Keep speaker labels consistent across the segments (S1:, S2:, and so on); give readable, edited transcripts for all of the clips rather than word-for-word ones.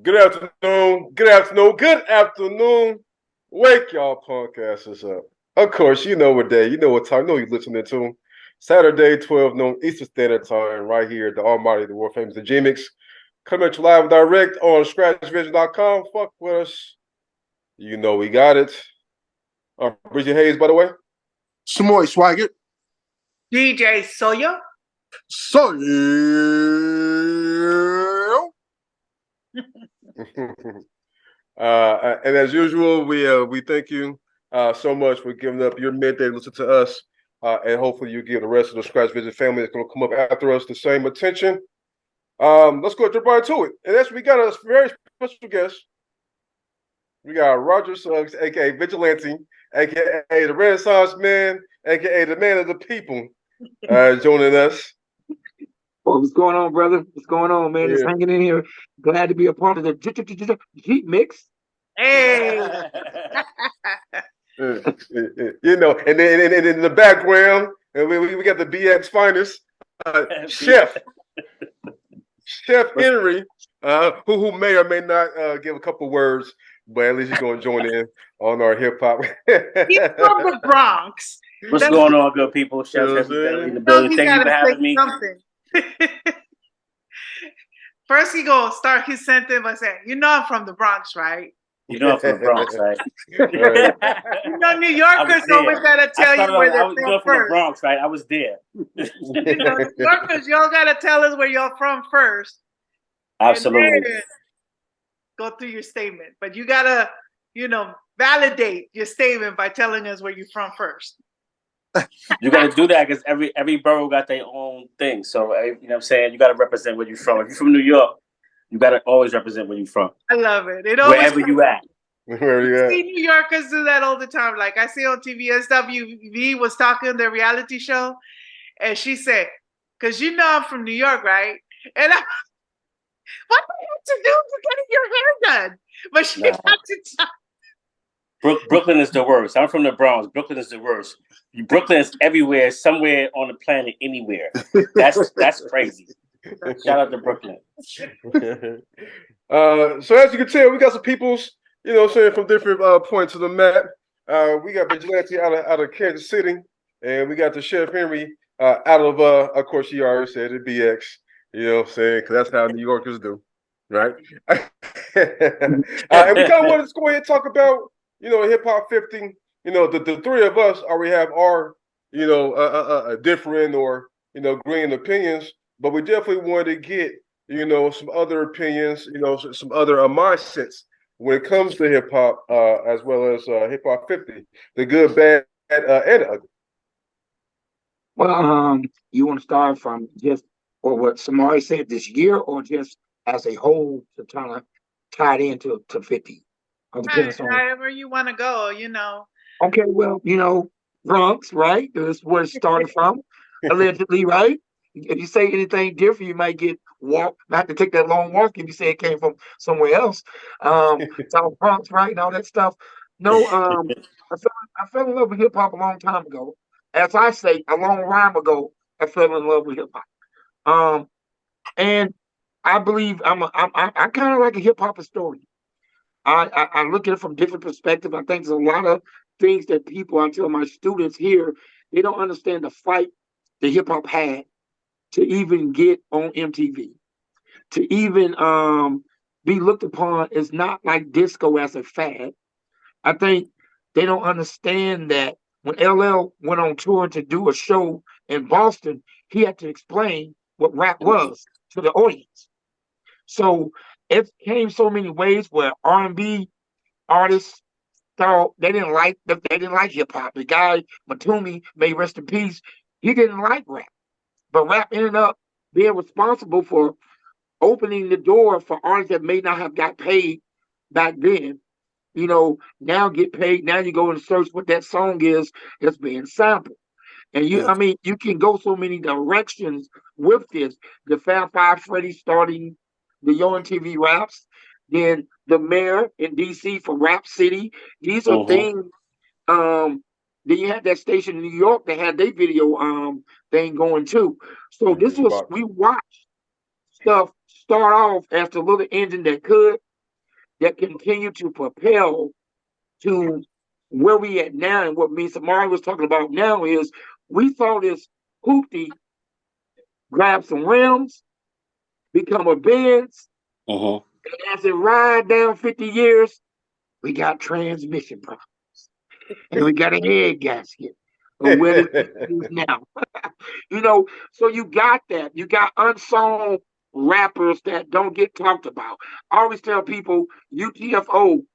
S1: Good afternoon. Good afternoon. Good afternoon. Wake y'all punk asses up. Of course, you know what day, you know what time, you know you're listening to. Saturday, 12 noon Eastern Standard Time, right here at the almighty, the world famous, the Gemix. Coming at you live and direct on Scratchvision.com. Fuck with us. You know we got it. Bridget Hayes, by the way.
S2: Samoy Swagger.
S3: DJ Sawyer.
S1: And as usual, we thank you so much for giving up your midday to listen to us, and hopefully you give the rest of the Scratch Vision family that's going to come up after us the same attention. Let's go jump right to it. And that's we got a very special guest. We got Roger Suggs, aka Vigalante, aka the Renaissance Man, aka the Man of the People, joining us.
S4: Well, what's going on, brother? What's going on, man? Just hanging in here. Glad to be a part of the HipMix.
S3: Hey.
S1: You know, and then in the background, and we got the BX finest, Chef Henry, who may or may not give a couple words, but at least he's going to join in on our hip hop.
S3: He's from the Bronx.
S5: What's going on, good people? Chef Henry in the building. Thank you for having me.
S3: First, he gonna start his sentence by saying, "You know I'm from the Bronx, right?"
S5: You know I'm from the Bronx, right?
S3: You know New Yorkers always gotta tell you where they're from first.
S5: The Bronx, right? I was there.
S3: You know, New Yorkers, y'all gotta tell us where you're from first.
S5: Absolutely.
S3: Go through your statement, but you gotta, validate your statement by telling us where you're from first.
S5: You got to do that because every borough got their own thing. So, you know what I'm saying? You got to represent where you're from. If you're from New York, you got to always represent where you're from.
S3: I love it.
S5: Wherever you at.
S1: Where you at?
S3: See New Yorkers do that all the time. Like I see on TV, SWV was talking on their reality show, and she said, because you know I'm from New York, right? And I, what do you have to do for getting your hair done? But she had to tell.
S5: Brooklyn is the worst. I'm from the Bronx. Brooklyn is the worst. Brooklyn is everywhere, somewhere on the planet, anywhere. That's crazy. Shout out to Brooklyn.
S1: So as you can tell, we got some peoples, saying from different points of the map. We got Vigilante out of Kansas City, and we got the Chef Henry out of course, she already said it, BX. You know what I'm saying? Because that's how New Yorkers do, right? And we kind of wanted to go ahead and talk about. HipHop50, the three of us already have our, different or, green opinions, but we definitely wanted to get, some other opinions, some other mindsets when it comes to hip hop, as well as HipHop50, the good, bad, and ugly.
S4: Well, you want to start from just, or what Samari said this year, or just as a whole to kind of tie it into 50?
S3: However you want to go,
S4: Okay, well, Bronx, right? That's where it started from, allegedly, right? If you say anything different, you might get have to take that long walk if you say it came from somewhere else. South Bronx, right? And all that stuff. No, I fell in love with hip hop a long time ago. As I say, a long rhyme ago, I fell in love with hip hop. And I believe I kind of like a hip hop historian. I look at it from different perspectives. I think there's a lot of things that I tell my students here, they don't understand the fight that hip hop had to even get on MTV, to even be looked upon as not like disco as a fad. I think they don't understand that when LL went on tour to do a show in Boston, he had to explain what rap was to the audience. So it came so many ways where R&B artists thought they didn't like hip hop. The guy Matumi, may rest in peace, he didn't like rap, but rap ended up being responsible for opening the door for artists that may not have got paid back then. Now get paid. Now you go and search what that song is that's being sampled, and you can go so many directions with this. The Fab Five Freddy starting the Yo MTV Raps, then the mayor in DC for Rap City. These are things. Then you had that station in New York that had their video thing going too. So we watched stuff start off as the little engine that could, that continue to propel to where we at now. And what me and Samari was talking about now is we saw this hoopty grab some rims, become a Benz,
S5: Mhm.
S4: and as it ride down 50 years, we got transmission problems. And we got a head gasket of where this is now. You know, so you got that. You got unsung rappers that don't get talked about. I always tell people UTFO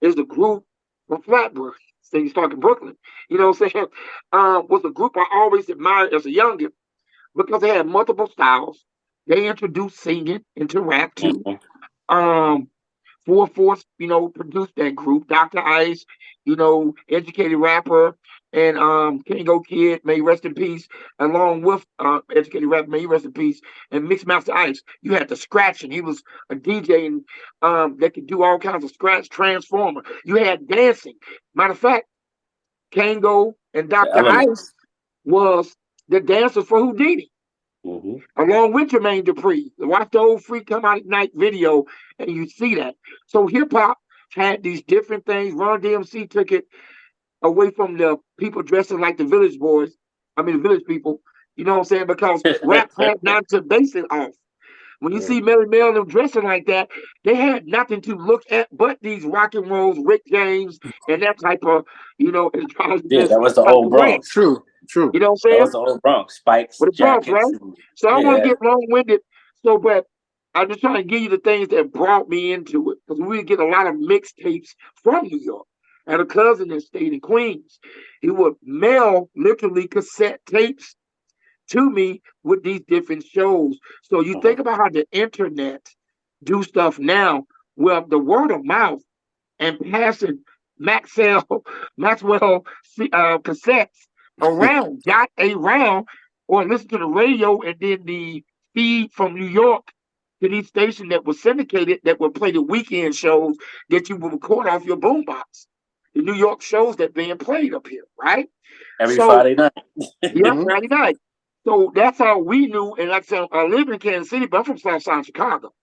S4: is the group from Flatbush. So you start in Brooklyn. You know what I'm saying? Was a group I always admired as a youngin because they had multiple styles. They introduced singing into rap too.
S5: Mhm.
S4: Um, 4 Force, produced that group. Dr. Ice, educated rapper, and Kango Kid, may he rest in peace, along with educated rapper, may he rest in peace, and Mixmaster Ice. You had the scratching. He was a DJ and that could do all kinds of scratch transformer. You had dancing. Matter of fact, Kango and
S5: The
S4: Dr. Ice
S5: elements.
S4: was the dancers for Houdini
S5: Mhm.
S4: along with Jermaine Dupri. Watch the old Free Come Out at Night video, and you see that. So hip hop had these different things. Run DMC took it away from the people dressing like the village boys. I mean, the village people. You know what I'm saying? Because rap had nothing to base it off. When you see Melly Mel and them dressing like that, they had nothing to look at but these rock and rolls, Rick James, and that type of,
S5: Yeah,
S4: androgynous
S5: that was the
S4: type
S5: old
S4: of way.
S5: Bronx.
S2: True.
S4: You know what I'm
S5: That
S4: saying?
S5: was the old Bronx. Spikes,
S4: With the Bronx,
S5: jackets.
S4: right? So I don't want to
S5: Yeah.
S4: get long winded. So, but I'm just trying to give you the things that brought me into it because we get a lot of mixtapes from New York. I had a cousin that stayed in Queens. He would mail literally cassette tapes to me with these different shows. So you
S5: Mhm.
S4: think about how the internet do stuff now. Well, the word of mouth and passing Maxwell Maxwell cassettes around, got around, or listen to the radio, and then the feed from New York to these stations that were syndicated that would play the weekend shows that you would record off your boombox. The New York shows that being played up here, right?
S5: Every
S4: So,
S5: Friday night.
S4: yeah,
S2: Mhm.
S4: Friday night. So that's how we knew. And like I said, I live in Kansas City, but I'm from South Side Chicago.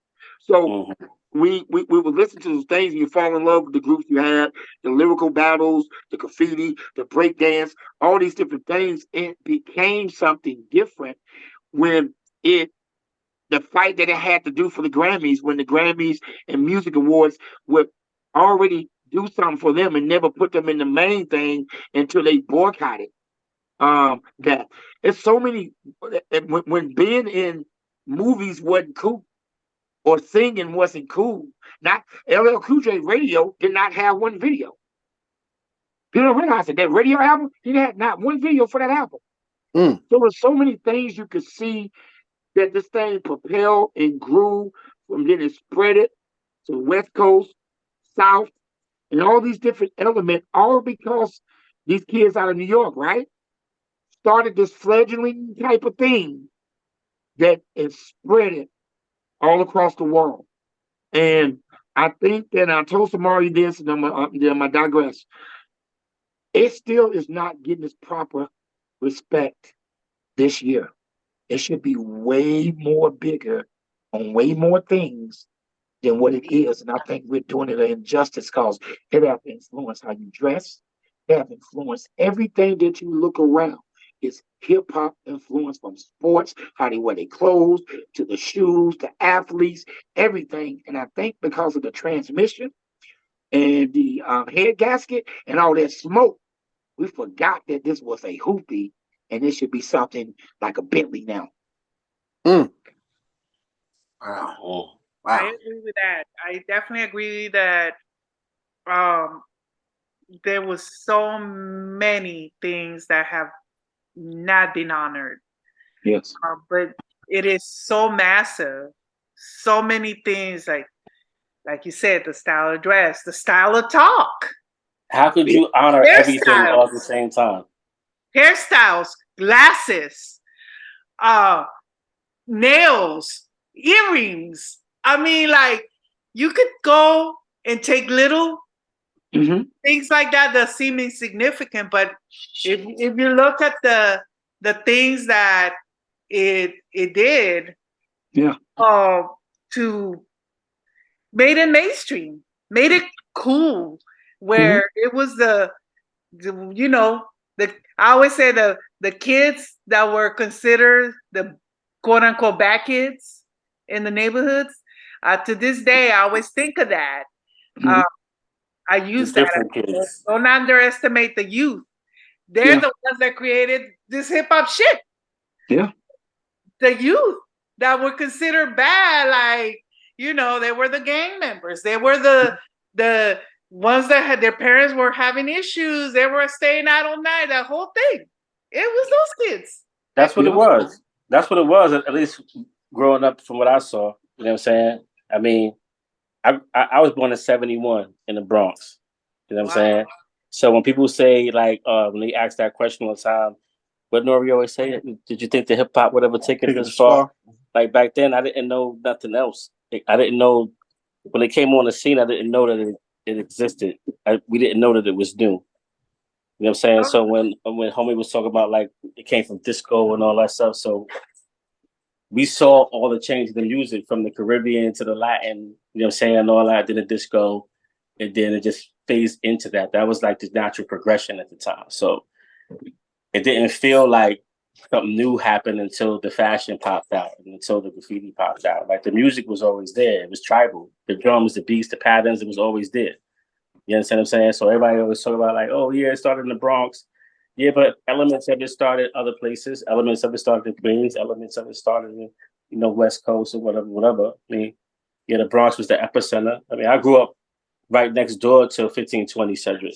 S4: So
S5: Mhm.
S4: we would listen to those things and you fall in love with the groups you had, the lyrical battles, the graffiti, the breakdance, all these different things. It became something different when it the fight that it had to do for the Grammys, when the Grammys and Music Awards would already do something for them and never put them in the main thing until they boycotted that. It's so many when being in movies wasn't cool or singing wasn't cool. Not LL Cool J radio did not have one video. People don't realize it. That radio album, he had not one video for that album.
S2: Mm.
S4: So there's so many things you could see that this thing propelled and grew from then it spread it to the West Coast, South, and all these different elements, all because these kids out of New York, right? Started this fledgling type of thing that is spread all across the world. And I think that I told Samari this, and I'm digress. It still is not getting its proper respect this year. It should be way more bigger on way more things than what it is. And I think we're doing it an injustice because it have influenced how you dress. It have influenced everything that you look around. It's hip hop influence from sports, how they wear their clothes, to the shoes, the athletes, everything. And I think because of the transmission and the head gasket and all that smoke, we forgot that this was a hoopy and it should be something like a Bentley now.
S2: Mm. Wow.
S5: Mhm.
S3: I
S2: Wow.
S3: agree with that. I definitely agree that um, there was so many things that have not been honored,
S4: Yes.
S3: but it is so massive. So many things, like you said, the style of dress, the style of talk,
S5: How could you honor everything all
S3: hairstyles,
S5: at the same time?
S3: hairstyles, glasses, uh, nails, earrings. I mean, like you could go and take little
S4: Mm-hmm.
S3: things like that seem insignificant, but if you look at the things that it did
S4: Yeah.
S3: to made it mainstream, made it cool, where it was the you know, I always say the kids that were considered the quote unquote bad kids in the neighborhoods. To this day, I always think of that. I
S5: The
S3: use that.
S5: different kids.
S3: Don't underestimate the youth. They're the ones that created this hip hop shit.
S4: Yeah.
S3: The youth that were considered bad, like, you know, they were the gang members. They were the ones that had their parents were having issues. They were staying out all night. That whole thing. It was those kids.
S5: That's what it was. That's what it was. At least growing up, from what I saw. You know what I'm saying? I mean, I was born in '71 in the Bronx. You know what I'm saying? So when people say, like, when they ask that question all the time, what Nori always say, did you think the hip hop would ever take it this far? Like back then, I didn't know nothing else. I didn't know when it came on the scene. I didn't know that it existed. We didn't know that it was new. You know what I'm saying? So when homie was talking about, like, it came from disco and all that stuff, so we saw all the change in the music from the Caribbean to the Latin, you know what I'm saying, and all that, then the disco, and then it just phased into that. That was like the natural progression at the time. So it didn't feel like something new happened until the fashion popped out and until the graffiti popped out. Like, the music was always there. It was tribal. The drums, the beats, the patterns, it was always there. You understand what I'm saying? So everybody always talk about, like, oh yeah, it started in the Bronx. Yeah, but elements of it started other places. Elements of it started in Queens. Elements of it started in, you know, West Coast or whatever. I mean, yeah, the Bronx was the epicenter. I mean, I grew up right next door to 1520 Cedric.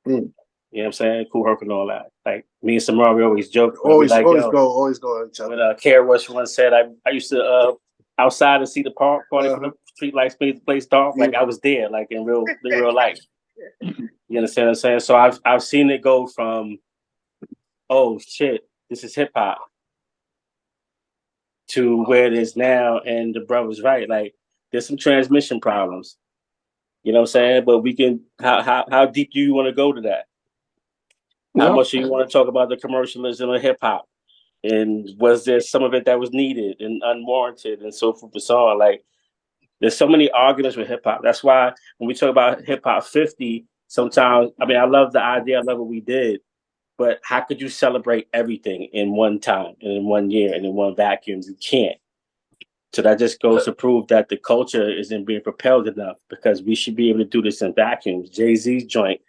S5: You know what I'm saying? Cool Herc and all that. Like, me and Samara, we always joke.
S2: Always
S5: like,
S2: go at each other.
S5: When Kara Rush once said, I used to outside and see the party from the street lights made the place dark. Like, I was there, like in real life. You understand what I'm saying? So I've seen it go from, oh shit, this is hip hop, to where it is now. And the brother's right. Like, there's some transmission problems. You know what I'm saying? But we can, how deep do you want to go to that? How much do you want to talk about the commercialism of hip hop? And was there some of it that was needed and unwarranted and so forth and so on? Like, there's so many arguments with hip hop. That's why when we talk about HipHop50, sometimes, I mean, I love the idea, I love what we did, but how could you celebrate everything in one time and in 1 year and in one vacuum? You can't. So that just goes to prove that the culture isn't being propelled enough, because we should be able to do this in vacuums. Jay-Z's joint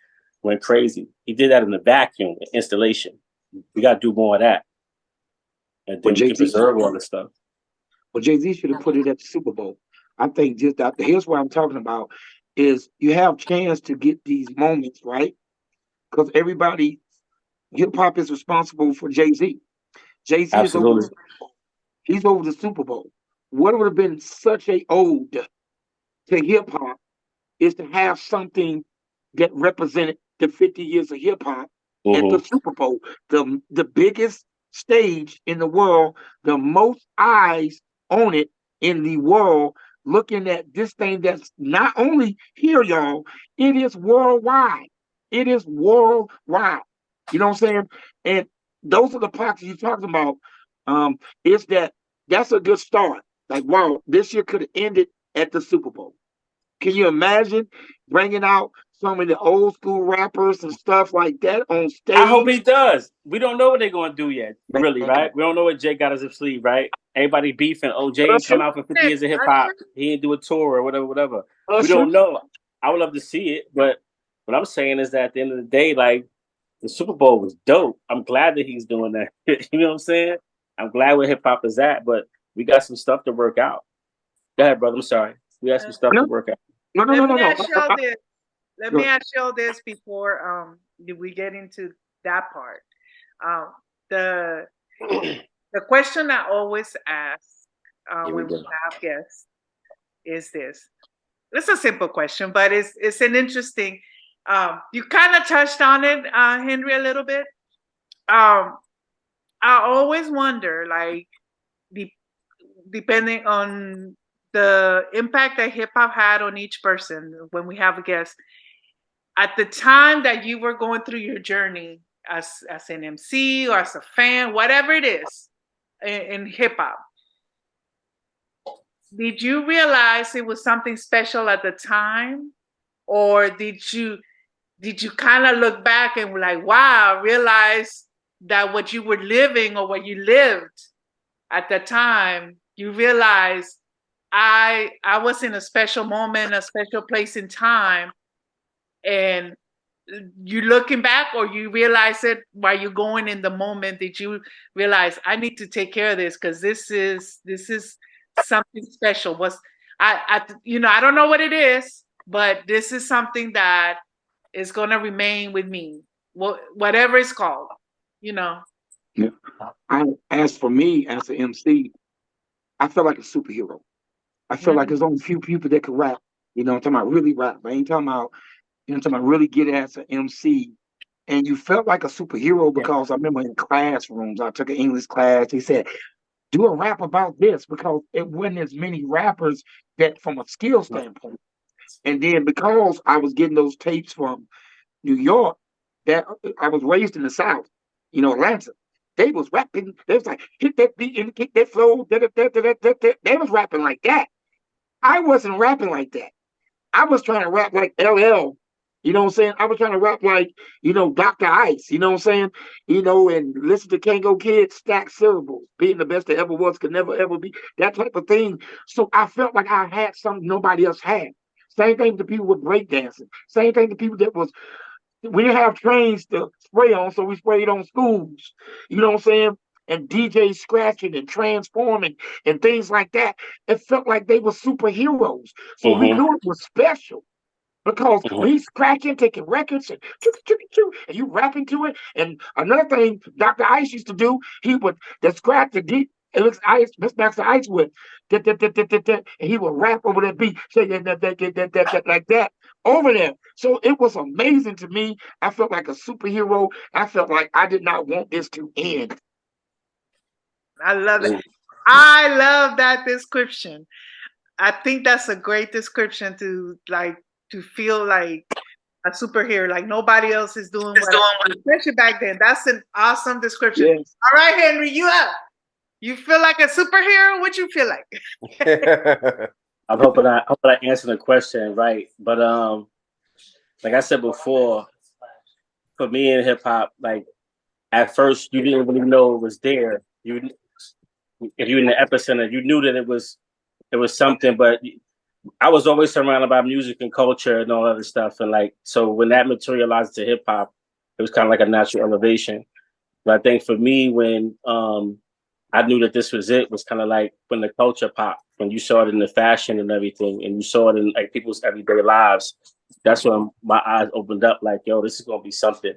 S5: went crazy. He did that in the vacuum, installation. We got to do more of that. And then we can preserve all this stuff.
S4: Well, Jay-Z should have put it at the Super Bowl. I think just that. Here's what I'm talking about is you have chance to get these moments, right? Because everybody, hip hop is responsible for Jay-Z. Jay-Z is over the Super Bowl. He's over the Super Bowl. What would have been such a ode to hip hop is to have something that represented the 50 years of hip hop at the Super Bowl, the biggest stage in the world, the most eyes on it in the world, looking at this thing that's not only here, y'all, it is worldwide. It is worldwide. You know what I'm saying? And those are the pockets you're talking about. Is that's a good start. Like, wow, this year could have ended at the Super Bowl. Can you imagine bringing out some of the old school rappers and stuff like that on stage?
S5: I hope he does. We don't know what they're going to do yet, really, right? We don't know what Jay got as a sleeve, right? Everybody beefing. Oh, Jay ain't come out for 50 years of hip hop. He didn't do a tour or whatever. We don't know. I would love to see it, but what I'm saying is that at the end of the day, like, the Super Bowl was dope. I'm glad that he's doing that. You know what I'm saying? I'm glad where hip hop is at, but we got some stuff to work out. Go ahead, brother. I'm sorry. We got some stuff to work out.
S4: No.
S3: Let me ask you this before we get into that part. The question I always ask when we have guests is this. It's a simple question, but it's an interesting. You kind of touched on it, Henry, a little bit. I always wonder, like, depending on the impact that hip hop had on each person when we have a guest, at the time that you were going through your journey as an MC or as a fan, whatever it is in hip hop, did you realize it was something special at the time, or did you kind of look back and were like, wow, realize that what you were living or what you lived at the time, you realize I was in a special moment, a special place in time, and you looking back, or you realize it while you're going in the moment, did you realize I need to take care of this because this is something special? I I don't know what it is, but this is something that is going to remain with me, whatever it's called, you know.
S4: Yeah. As for me, as an MC, I feel like a superhero. I feel like there's only a few people that can rap. You know, I'm talking about really rap. I ain't talking about, I'm talking about really get as an MC. And you felt like a superhero because I remember in classrooms, I took an English class. They said, do a rap about this because it wasn't as many rappers that from a skill standpoint. And then because I was getting those tapes from New York, that I was raised in the South, Atlanta. They was rapping. They was like, hit that beat and kick that flow. They was rapping like that. I wasn't rapping like that. I was trying to rap like LL. You know what I'm saying? I was trying to rap like, Dr. Ice, you know what I'm saying? And listen to Kango Kid, stack syllables, being the best that ever was, could never ever be, that type of thing. So I felt like I had something nobody else had. Same thing to people with breakdancing. Same thing to people that was, we didn't have trains to spray on, so we sprayed on schools. You know what I'm saying? And DJ scratching and transforming and things like that. It felt like they were superheroes. So we knew it was special. Because when he's scratching, taking records and and you rapping to it. And another thing Dr. Ice used to do, he would scratch the deep. It was Ice, Miss Master Ice would, and he would rap over that beat, say that like that over there. So it was amazing to me. I felt like a superhero. I felt like I did not want this to end.
S3: I love it. I love that description. I think that's a great description to feel like a superhero, like nobody else is doing what I do, especially back then. That's an awesome description.
S4: Yes.
S3: All right, Henry, you up. You feel like a superhero? What you feel like?
S5: I'm hoping I answered the question right. But like I said before, for me in hip hop, like at first you didn't really know it was there. If you're in the epicenter, you knew that it was something, but I was always surrounded by music and culture and all other stuff. And so when that materialized to hip hop, it was kind of like a natural elevation. But I think for me, when I knew that this was it, was kind of like when the culture popped, when you saw it in the fashion and everything, and you saw it in like people's everyday lives. That's when my eyes opened up. Like, yo, this is gonna be something.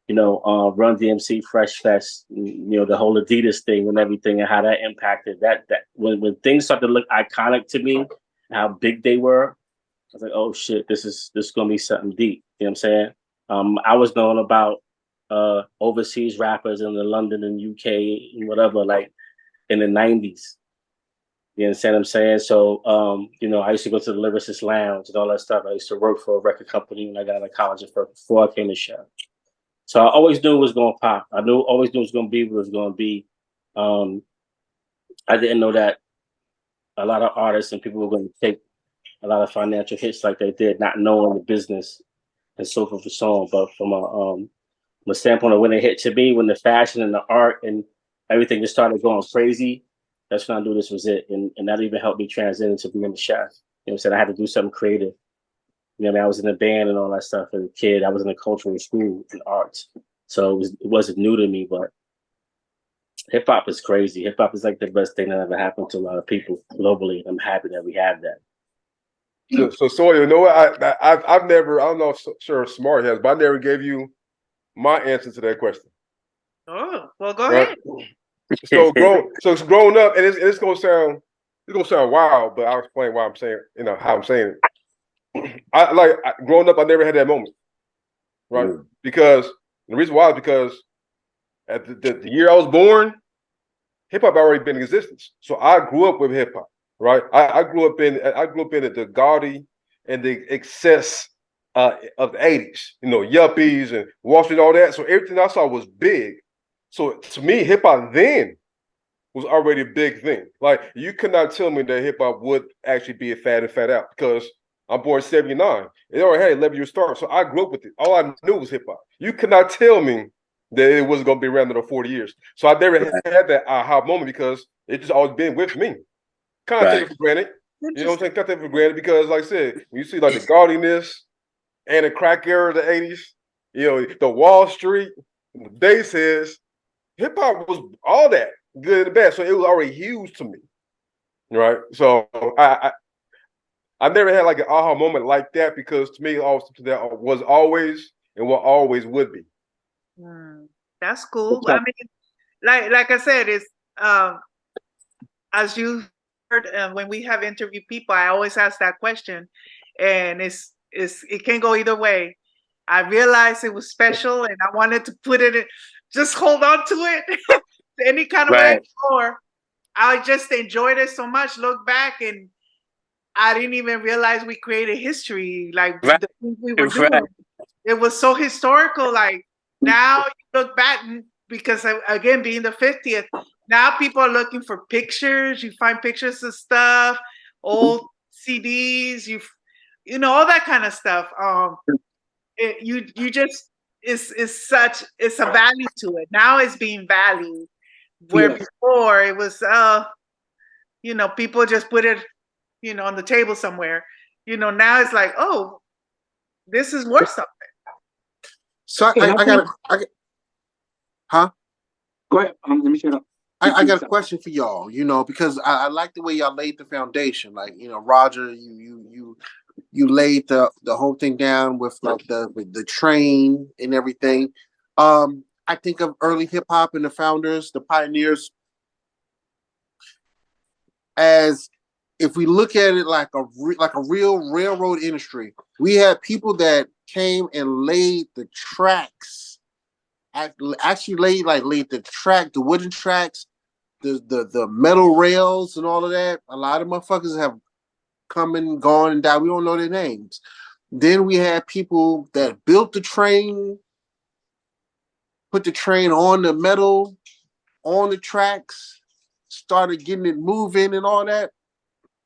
S5: Run DMC, Fresh Fest, the whole Adidas thing and everything, and how that impacted that. When things started to look iconic to me, how big they were, I was like, oh shit, this is gonna be something deep. You know what I'm saying? I was knowing about overseas rappers in the London and UK and whatever, like in the 90s. You understand what I'm saying? So, I used to go to the Lyricist Lounge and all that stuff. I used to work for a record company when I got out of college at first, before I came to show. So I always knew it was going to pop. Always knew it was going to be what it was going to be. I didn't know that a lot of artists and people were going to take a lot of financial hits like they did, not knowing the business and so forth and so on. But from a standpoint of when it hit to me, when the fashion and the art and everything just started going crazy, that's when I knew this was it. And that even helped me transition into being a chef. You know what I'm saying? I had to do something creative. I was in a band and all that stuff as a kid. I was in a cultural school in arts. So it wasn't new to me, but hip hop is crazy. Hip hop is like the best thing that ever happened to a lot of people globally. I'm happy that we have that.
S1: So Sawyer, you know what? I've never, I don't know if sure Smart has, but I never gave you my answer to that question.
S3: Oh, well, go ahead.
S1: So it's growing up, and it's gonna sound wild, but I'll explain why I'm saying, how I'm saying it. Growing up, I never had that moment, right? Because the reason why is because at the year I was born, hip hop already been in existence. So I grew up with hip hop, right? I grew up in the gaudy and the excess of the 80s, yuppies and Wall Street, all that. So everything I saw was big. So to me, hip hop then was already a big thing. Like you could not tell me that hip hop would actually be a fad and fad out because I'm born '79. It already had 11 years start, so I grew up with it. All I knew was hip hop. You could not tell me that it wasn't going to be around another 40 years. So I never had that aha moment because it just always been with me. Kind of take it for granted. You know what I'm saying? Kind of take it for granted because, like I said, when you see like the gaudiness and the crack era of the '80s, you know, the Wall Street, the bass heads, hip hop was all that good and bad. So it was already huge to me, right? So I never had like an aha moment like that because to me, all that was always and what always would be.
S3: That's cool. I mean, like I said, it's as you heard when we have interviewed people, I always ask that question, and it can go either way. I realized it was special, and I wanted to put it in, just hold on to it any kind of way, or I just enjoyed it so much. Look back, and I didn't even realize we created history. Like the things we were doing, it was so historical. Like now you look back because again, being the 50th, now people are looking for pictures. You find pictures of stuff, old CDs, you know all that kind of stuff. You just it's a value to it. Now it's being valued, where before it was you know, people just put it, you know, on the table somewhere. You know, now it's like, oh, this is worth something.
S2: So huh?
S4: Go ahead. Let me shut up.
S2: I got a question for y'all, you know, because I like the way y'all laid the foundation. Like, you know, Roger, you laid the whole thing down with like the train and everything. I think of early hip hop and the founders, the pioneers, as if we look at it like a real railroad industry. We had people that came and laid the tracks, actually laid the track, the wooden tracks, the metal rails and all of that. A lot of motherfuckers have come and gone and died. We don't know their names. Then we had people that built the train, put the train on the metal, on the tracks, started getting it moving and all that.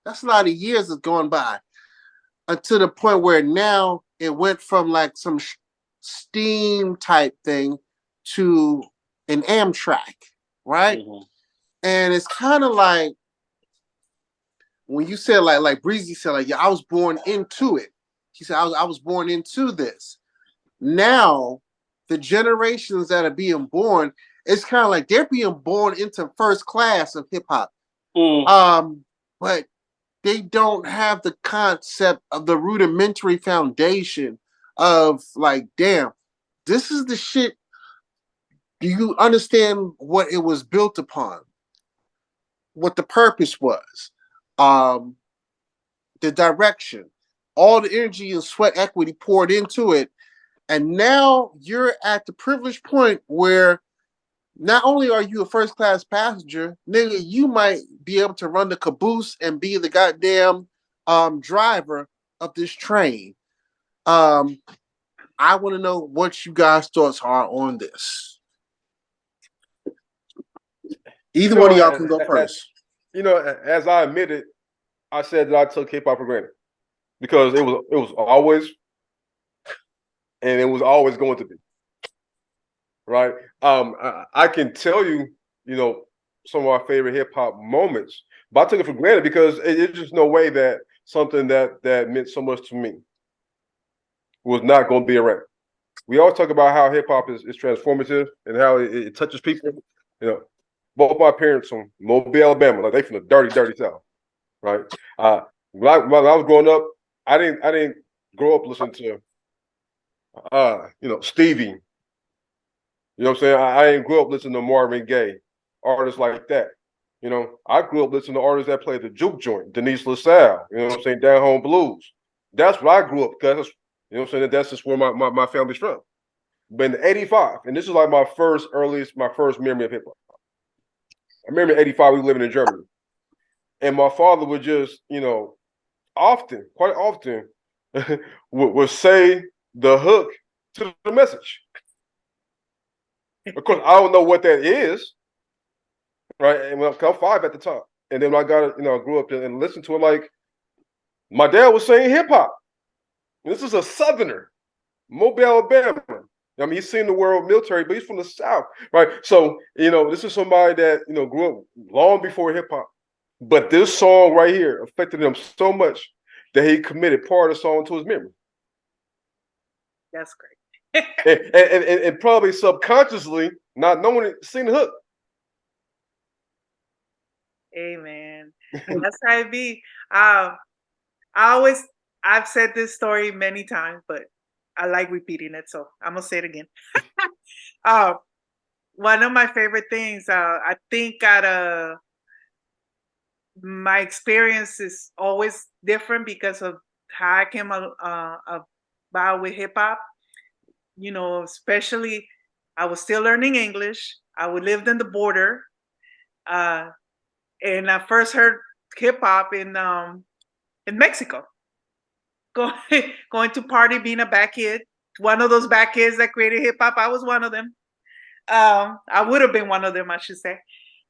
S2: That's a lot of years that's gone by until the point where now it went from like some steam type thing to an Amtrak, right? Mm-hmm. And it's kind of like when you said like Breezy said, like, yeah, I was born into it. He said, I was born into this. Now, the generations that are being born, it's kind of like they're being born into first class of hip hop. But they don't have the concept of the rudimentary foundation of like, damn, this is the shit. Do you understand what it was built upon? What the purpose was? The direction, all the energy and sweat equity poured into it. And now you're at the privileged point where not only are you a first class passenger, nigga, you might be able to run the caboose and be the goddamn driver of this train. I want to know what you guys' thoughts are on this. Either one of y'all can go first.
S1: You know, as I admitted, I said that I took hip hop for granted because it was always, and it was always going to be. Right. I can tell you, you know, some of our favorite hip hop moments, but I took it for granted because it's just no way that something that meant so much to me was not going to be around. We always talk about how hip hop is transformative and how it touches people. You know, both my parents from Mobile, Alabama, like they from the dirty South, right? When I was growing up, I didn't grow up listening to, you know, Stevie. You know what I'm saying? I ain't grew up listening to Marvin Gaye, artists like that. You know, I grew up listening to artists that played the juke joint, Denise LaSalle, you know what I'm saying, Down Home Blues. That's what I grew up because, you know what I'm saying, that's just where my family's from. But in '85, and this is like my first memory of hip hop. I remember in '85, we were living in Germany. And my father would just, you know, quite often, would say the hook to the message. Of course, I don't know what that is, right? And when I'm 5 at the time, and then I got grew up and listened to it. Like my dad was saying hip hop. This is a Southerner, Mobile, Alabama. I mean, he's seen the world military, but he's from the South, right? So this is somebody that grew up long before hip hop, but this song right here affected him so much that he committed part of the song to his memory.
S3: That's great.
S1: and probably subconsciously, not knowing it, sing the hook.
S3: Amen. That's how it be. I've said this story many times, but I like repeating it, so I'm gonna say it again. One of my favorite things, I think my experience is always different because of how I came about with hip hop. Especially I was still learning English. I lived in the border, and I first heard hip hop in Mexico. Going to party, being a bad kid, one of those bad kids that created hip hop. I was one of them. I would have been one of them, I should say.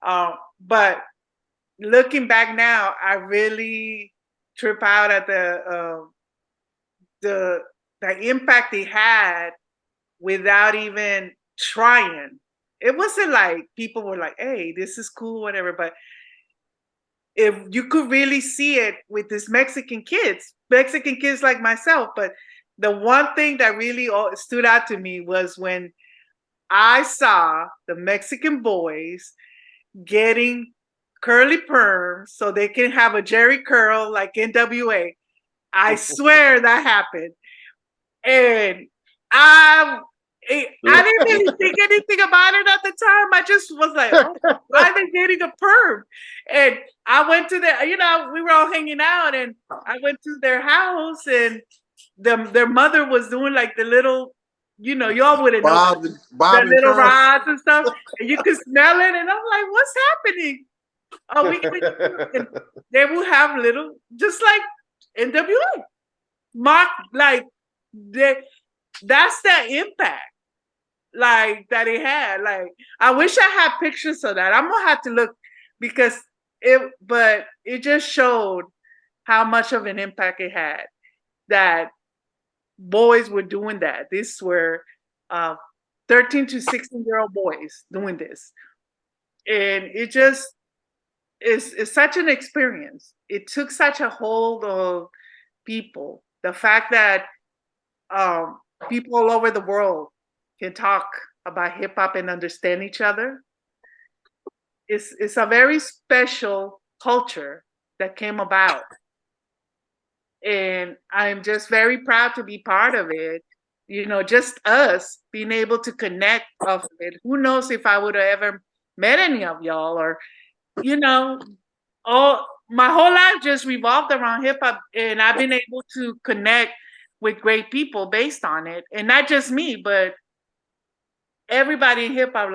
S3: But looking back now, I really trip out at the impact it had without even trying. It wasn't like people were like, "Hey, this is cool," whatever. But if you could really see it with these Mexican kids like myself. But the one thing that really stood out to me was when I saw the Mexican boys getting curly perms so they can have a Jerry curl like NWA. I swear that happened. And I didn't really think anything about it at the time. I just was like, oh, why are they getting a perm? And I went to we were all hanging out, and I went to their house, and their mother was doing like the little, y'all wouldn't know, the little rods and stuff, and you could smell it, and I'm like, what's happening? Oh, and they will have little, just like NWA, mock, like that's the impact, like that it had. Like I wish I had pictures of that. I'm gonna have to look because it just showed how much of an impact it had that boys were doing that. These were 13 to 16-year-old boys doing this, and it just is such an experience. It took such a hold of people. The fact that people all over the world can talk about hip hop and understand each other. It's a very special culture that came about. And I'm just very proud to be part of it. Just us being able to connect off of it. Who knows if I would have ever met any of y'all, or, my whole life just revolved around hip hop, and I've been able to connect with great people based on it. And not just me, but everybody in hip hop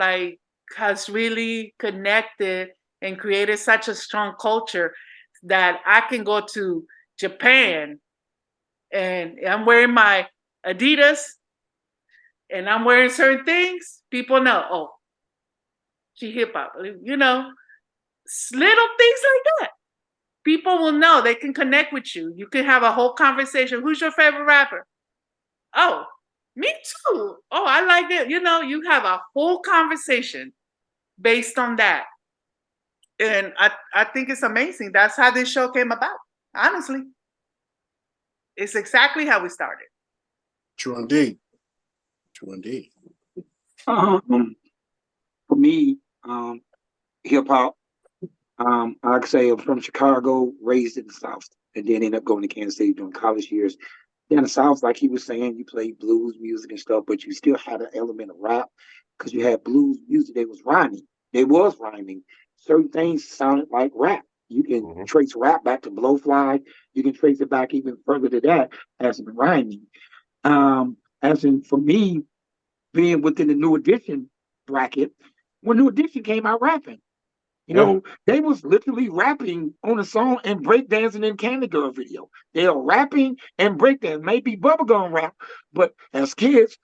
S3: has really connected and created such a strong culture that I can go to Japan and I'm wearing my Adidas and I'm wearing certain things. People know, oh, she hip hop, little things like that. People will know. They can connect with you. You can have a whole conversation. Who's your favorite rapper? Oh, me too. Oh, I like it. You have a whole conversation based on that. And I think it's amazing. That's how this show came about. Honestly, it's exactly how we started.
S2: True indeed.
S4: For me, hip hop. I could say I'm from Chicago, raised in the South, and then ended up going to Kansas City during college years. Then the South, like he was saying, you played blues music and stuff, but you still had an element of rap because you had blues music that was rhyming. It was rhyming. Certain things sounded like rap. You can trace rap back to Blowfly. You can trace it back even further to that as in rhyming. As in, for me, being within the New Edition bracket, when New Edition came out rapping, they was literally rapping on a song and breakdancing in Candy Girl video. They are rapping and breakdancing, maybe bubblegum rap, but as kids,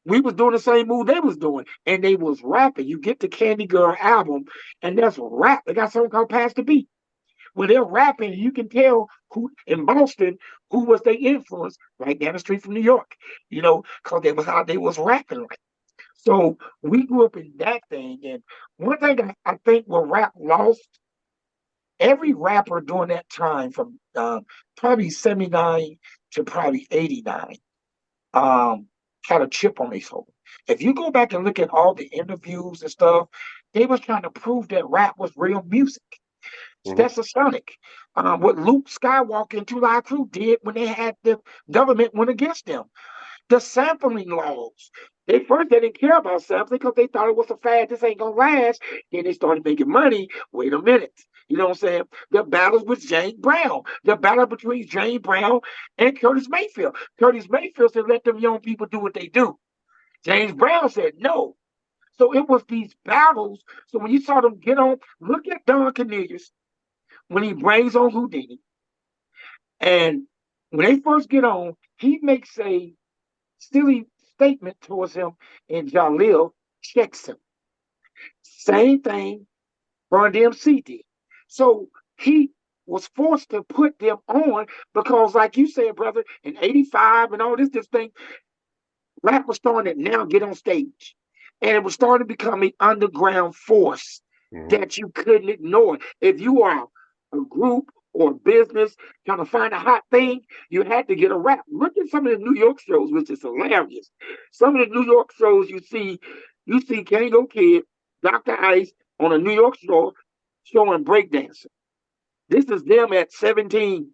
S4: We was doing the same move they was doing, and they was rapping. You get the Candy Girl album, and that's rap. They got something called Pass the Beat. When they're rapping, you can tell who in Boston who was their influence right down the street from New York. Because they was how they was rapping like. So we grew up in that thing. And one thing I think where rap lost, every rapper during that time from probably 79 to probably 89 had a chip on their shoulder. If you go back and look at all the interviews and stuff, they was trying to prove that rap was real music. That's a Sonic. What Luke Skywalker and Two Live Crew did when they had the government went against them. The sampling laws. They didn't care about sampling because they thought it was a fad. This ain't gonna last. Then they started making money. Wait a minute. You know what I'm saying? The battles with James Brown. The battle between James Brown and Curtis Mayfield. Curtis Mayfield said, let them young people do what they do. James Brown said no. So it was these battles. So when you saw them get on, look at Don Cornelius when he brings on Houdini. And when they first get on, he makes a silly statement towards him, and Jalil checks him. Same thing Run DMC did. So he was forced to put them on because, like you said, brother, in 85 and all this thing, rap was starting to now get on stage. And it was starting to become an underground force that you couldn't ignore. If you are a group or business trying to find a hot thing, you had to get a rap. Look at some of the New York shows, which is hilarious. Some of the New York shows you see Kango Kid, Dr. Ice on a New York show showing breakdancing. This is them at 17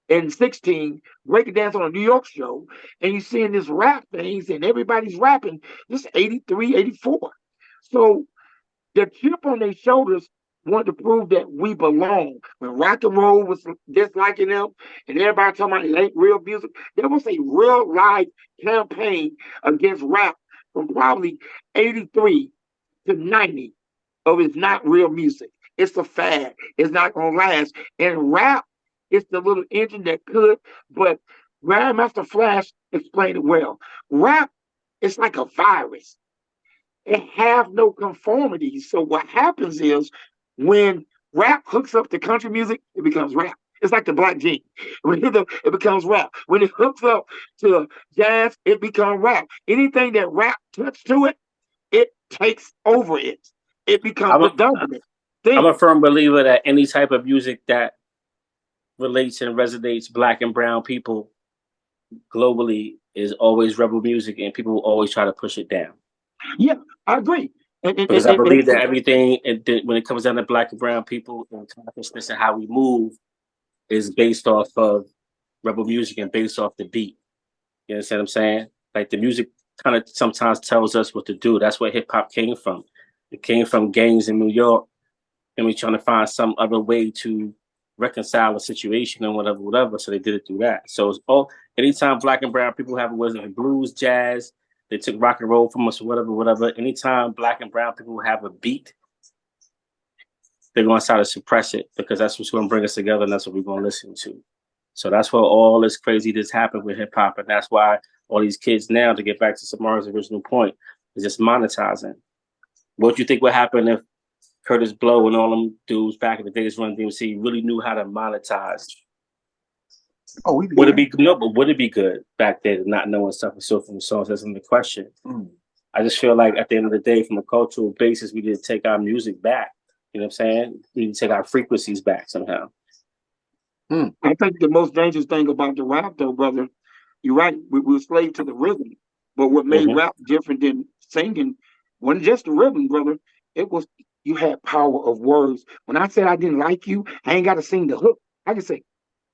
S4: and 16 breaking dance on a New York show, and you're seeing this rap things, and everybody's rapping. This 83, 84. So the chip on their shoulders wanted to prove that we belong. When rock and roll was disliking them and everybody talking about it ain't real music, there was a real live campaign against rap from probably 83 to 90 of it's not real music. It's a fad. It's not going to last. And rap is the little engine that could, but Grandmaster Flash explained it well. Rap is like a virus. It have no conformity. So what happens is when rap hooks up to country music, it becomes rap. It's like the black gene. It becomes rap. When it hooks up to jazz, it becomes rap. Anything that rap touches to it, it takes over it. It becomes the dominant thing.
S5: I'm a firm believer that any type of music that relates and resonates Black and brown people globally is always rebel music, and people will always try to push it down.
S4: Yeah, I agree.
S5: Because I believe that everything, when it comes down to Black and brown people and consciousness and how we move, is based off of rebel music and based off the beat. You understand what I'm saying? Like the music kind of sometimes tells us what to do. That's where hip hop came from. It came from gangs in New York, and we're trying to find some other way to reconcile a situation and whatever. So they did it through that. So it's anytime Black and brown people have a blues, jazz, they took rock and roll from us, whatever. Anytime Black and brown people have a beat, they're going to try to suppress it because that's what's going to bring us together, and that's what we're going to listen to. So that's where all this craziness happened with hip hop, and that's why all these kids now, to get back to Samara's original point, is just monetizing. What do you think would happen if Curtis Blow and all them dudes back in the days Run DMC really knew how to monetize? Would it be good back then, not knowing stuff and so from the songs? That's in the question. I just feel like at the end of the day, from a cultural basis, we need to take our music back. You know what I'm saying? We need to take our frequencies back somehow.
S4: I think the most dangerous thing about the rap, though, brother, you're right. We were slave to the rhythm, but what made rap different than singing wasn't just the rhythm, brother. It was you had power of words. When I said I didn't like you, I ain't got to sing the hook. I can say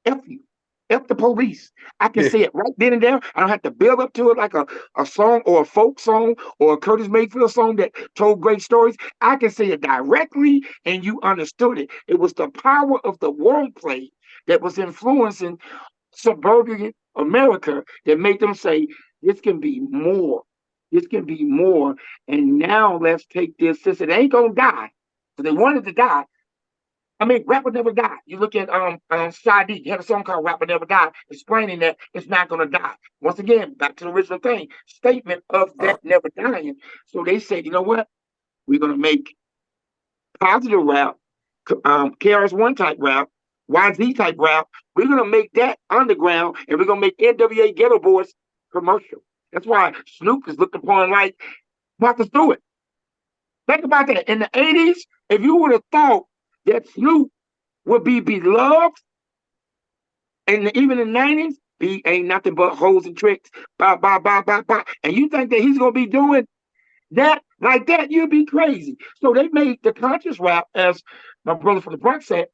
S4: F you. F the police. I can say it right then and there. I don't have to build up to it like a song or a folk song or a Curtis Mayfield song that told great stories. I can say it directly and you understood it. It was the power of the wordplay that was influencing suburban America that made them say, this can be more. This can be more. And now let's take this. Since it ain't going to die, because they wanted to die, I mean, Rapper Never Die. You look at Sade, he had a song called Rapper Never Die, explaining that it's not gonna die. Once again, back to the original thing, statement of that never dying. So they said, you know what? We're gonna make positive rap, KRS-One type rap, YZ type rap. We're gonna make that underground, and we're gonna make NWA Ghetto Boys commercial. That's why Snoop is looked upon like Martha Stewart. Think about that. In the 80s, if you would have thought that Snoop would be beloved, and even in the 90s, he ain't nothing but hoes and tricks, and you think that he's gonna be doing that like that, you'd be crazy. So they made the conscious rap, as my brother from the Bronx said,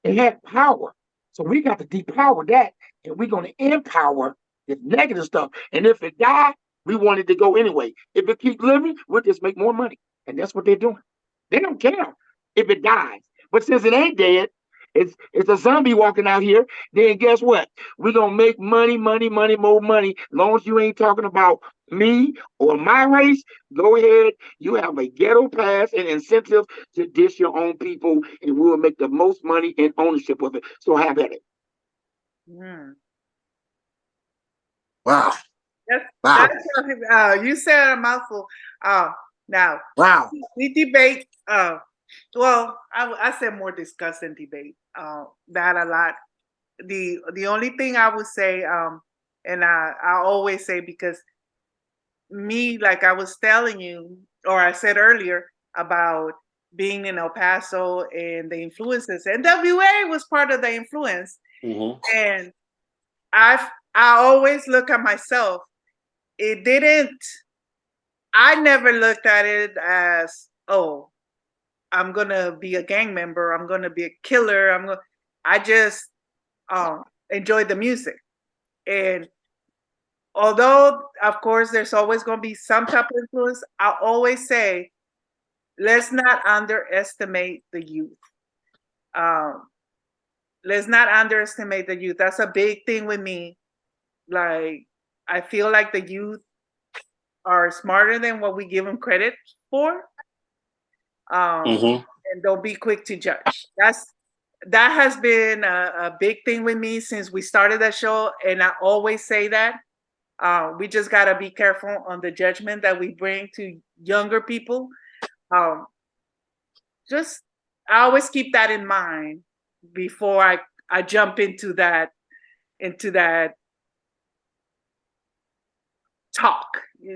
S4: it had power. So we got to depower that, and we're gonna empower this negative stuff. And if it died, we want it to go anyway. If it keep living, we'll just make more money. And that's what they're doing. They don't care if it dies. But since it ain't dead, it's a zombie walking out here, then guess what? We're gonna make money, more money. As long as you ain't talking about me or my race, go ahead. You have a ghetto pass and incentive to dish your own people, and we will make the most money and ownership of it. So have at it.
S3: Mm.
S2: Wow.
S3: You said a mouthful. Now,
S2: Wow.
S3: we debate. Well, I said more discuss than debate. That a lot. The only thing I would say, and I always say, because me, like I was telling you, or I said earlier about being in El Paso and the influences, NWA was part of the influence, and I always look at myself. It didn't. I never looked at it as, oh, I'm gonna be a gang member. I'm gonna be a killer. I just enjoyed the music, and although, of course, there's always gonna be some type of influence, I always say, let's not underestimate the youth. Let's not underestimate the youth. That's a big thing with me. Like, I feel like the youth are smarter than what we give them credit for. And don't be quick to judge. That has been a big thing with me since we started that show, and I always say that we just gotta be careful on the judgment that we bring to younger people. I always keep that in mind before I jump into that talk,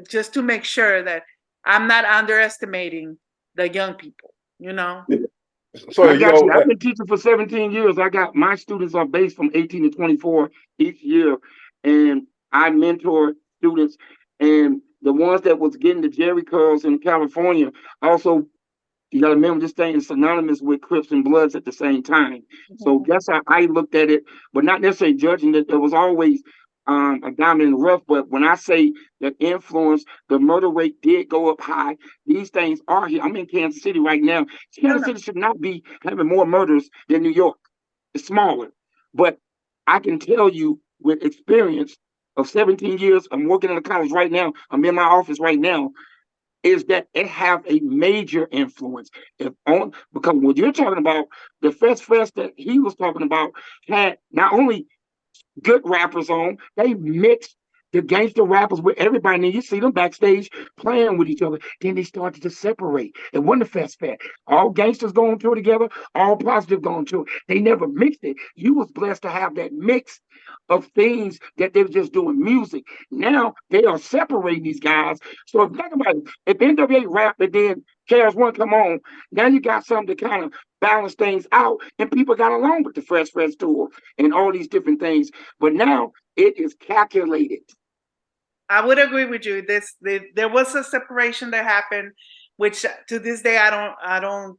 S3: just to make sure that I'm not underestimating the young people, you know?
S1: So
S4: I got you. I've been teaching for 17 years. I got my students are based from 18 to 24 each year, and I mentor students. And the ones that was getting the Jerry curls in California, also, you got to remember this thing is synonymous with Crips and Bloods at the same time. So that's how I looked at it, but not necessarily judging that there was always a diamond in the rough. But when I say the influence, the murder rate did go up high. These things are here. I'm in Kansas City right now. Kansas City should not be having more murders than New York. It's smaller. But I can tell you with experience of 17 years, I'm working in a college right now. I'm in my office right now. Is that it have a major influence because what you're talking about, the fest that he was talking about had not only good rappers on, they mixed the gangster rappers with everybody. And you see them backstage playing with each other. Then they started to separate. It wasn't a fest. All gangsters going through together, all positive going through. They never mixed it. You was blessed to have that mix of things that they were just doing music. Now they are separating these guys. So if think about it, if NWA rap and then KRS-One come on, now you got something to kind of balance things out, and people got along with the Fresh tour and all these different things. But now it is calculated.
S3: I would agree with you. There was a separation that happened, which to this day I don't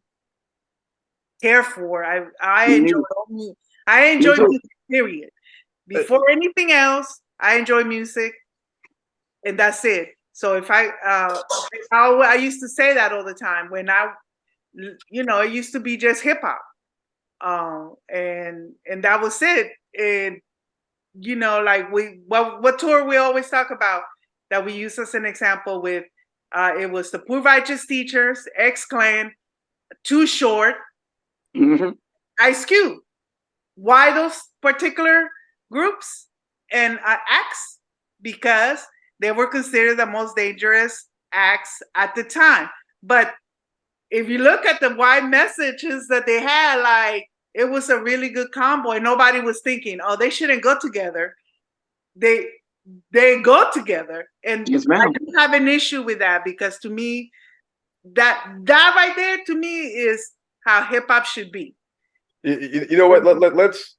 S3: care for. I enjoy music, period. Before anything else, I enjoy music, and that's it. So if I used to say that all the time when it used to be just hip hop, and that was it. And like what tour we always talk about that we use as an example with, it was the Poor Righteous Teachers, X Clan, Too Short, Ice Cube. Why those particular groups and acts? Because they were considered the most dangerous acts at the time. But if you look at the wide messages that they had, like it was a really good combo, and nobody was thinking, "Oh, they shouldn't go together." They go together, and
S4: Yes,
S3: I
S4: ma'am.
S3: don't have an issue with that because to me, that right there to me is how hip hop should be.
S1: You know what? Let's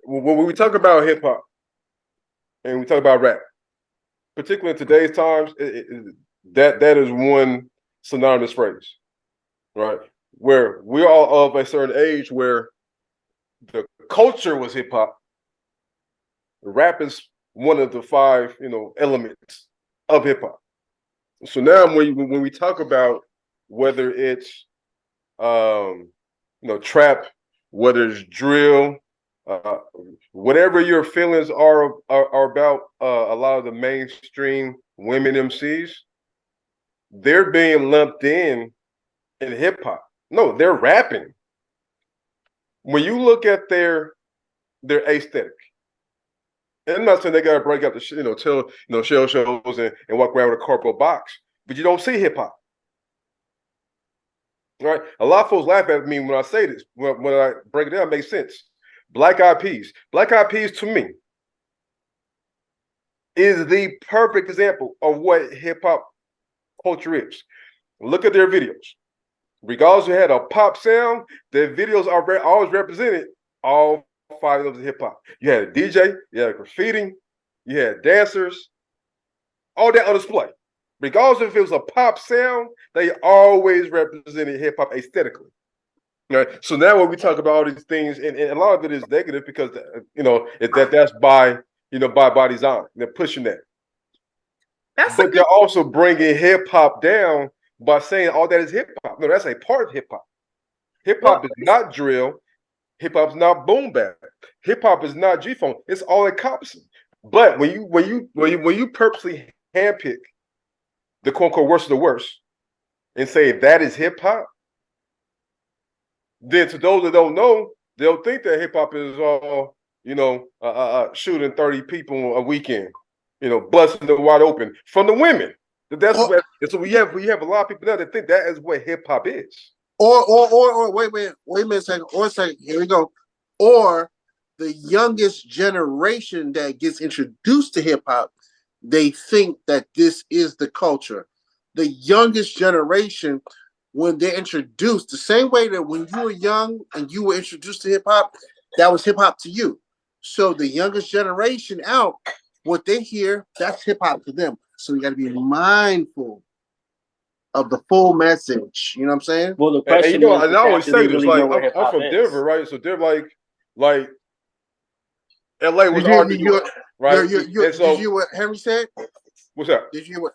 S1: when we talk about hip hop and we talk about rap, particularly in today's times, that is one synonymous phrase, right? Where we're all of a certain age where the culture was hip hop. Rap is one of the 5, elements of hip hop. So now when we talk about whether it's trap, whether it's drill, whatever your feelings are about a lot of the mainstream women MCs, they're being lumped in hip hop. No, they're rapping. When you look at their aesthetic, and I'm not saying they gotta break out the shell shows and walk around with a cardboard box, but you don't see hip hop. Right? A lot of folks laugh at me when I say this. When I break it down, it makes sense. Black Eyed Peas. Black Eyed Peas to me is the perfect example of what hip hop culture is. Look at their videos. Regardless of had a pop sound, their videos are always represented all 5 of the hip hop. You had a DJ, you had graffiti, you had dancers, all that on display. Regardless if it was a pop sound, they always represented hip hop aesthetically. Right. So now when we talk about all these things, and a lot of it is negative because that's by design. They're pushing that. But they're also bringing hip hop down by saying all that is hip hop. No, that's a part of hip hop. Hip hop is not drill. Hip hop is not boom bap. Hip hop is not G-funk. It's all encompassing. But when you purposely handpick the quote unquote worst of the worst and say that is hip hop, then to those that don't know, they'll think that hip hop is all shooting 30 people a weekend, busting them wide open from the women. So we have a lot of people now that think that is what hip hop is.
S2: Or wait a minute a second. Or a second. Here we go. Or the youngest generation that gets introduced to hip hop, they think that this is the culture. The youngest generation, when they're introduced, the same way that when you were young and you were introduced to hip hop, that was hip hop to you. So the youngest generation out, what they hear, that's hip hop to them. So you got to be mindful of the full message. You know what I'm saying?
S5: Well, the question
S1: is, and I always say this, like I'm from Denver, right? So they're like LA was our New York, right?
S2: Did you hear what Henry said?
S1: What's that?
S2: Did you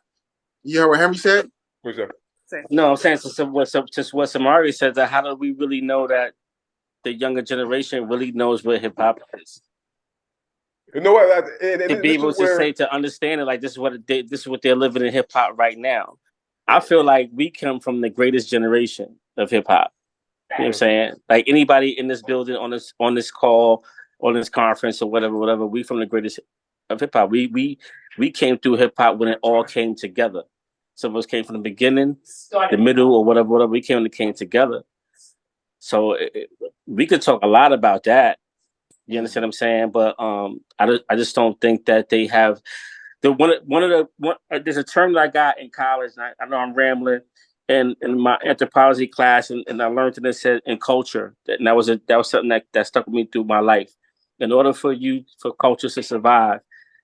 S2: hear what Henry said?
S1: What's that?
S5: No, I'm saying just what Samari said, that how do we really know that the younger generation really knows what hip hop is?
S1: You know what?
S5: To be able to say, to understand it, like this is what they're living in hip hop right now. I feel like we come from the greatest generation of hip hop. You know what I'm saying? Like anybody in this building, on this call, on this conference, or whatever, we from the greatest of hip hop. We came through hip hop when it all came together. Some of us came from the beginning, the middle, or whatever. We came together. So we could talk a lot about that. You understand what I'm saying? But I just don't think that they have there's a term that I got in college. And I know I'm rambling. In my anthropology class, and I learned that it said in culture, and that was something that stuck with me through my life. In order for culture to survive,